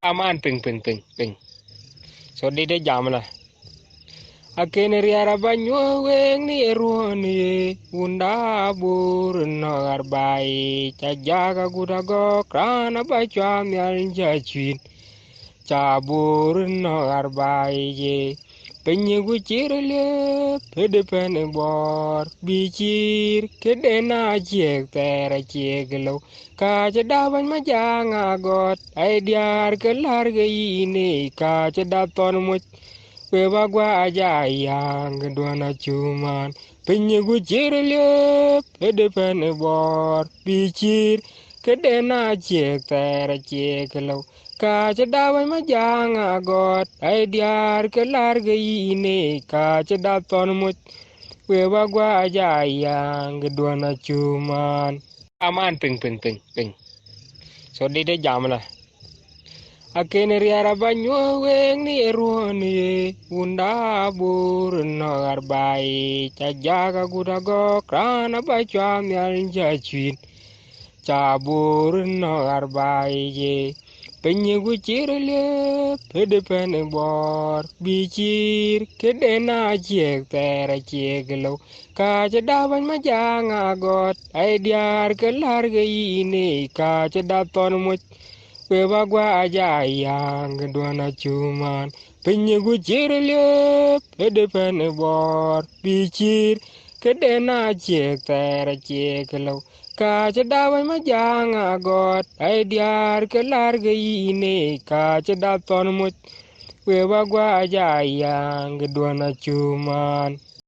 Aman ping. So di de jamla. Akene riara banyo weng ni eruani unda bur no arbai cajaga gudago krana bachwa myal jachwin cabur no arbai ye penye guchirle pede pene bor bichir kedena chiek tera chiek lo ka chadaban majanga got ai diar kelar ge ine ka chadaton much we bagwa aja yang dwana cuman penye guchirle pede pene bor bichir kedena chiek tera chiek lo ka chadaban majanga got ai diar kelar ge ine ka chadaton much we bagwa aja yang dwana cuman aman ping. So di de jamla. Akene riara banyo weng ni eruani unda bur no arbai cajaga gudago krana bachwa myal jachwin cabur no arbai ye penye guchirle pede pene bor bichir kedena chiek tera chiek lo ka chadaban majanga got ai diar kelar ge ine ka chadaton much we bagwa aja yang dwana cuman penye guchirle pede pene bor bichir kedena chiek tera chiek lo ka chadaban majanga got ai diar kelar ge ine ka chadaton much we bagwa aja yang dwana cuman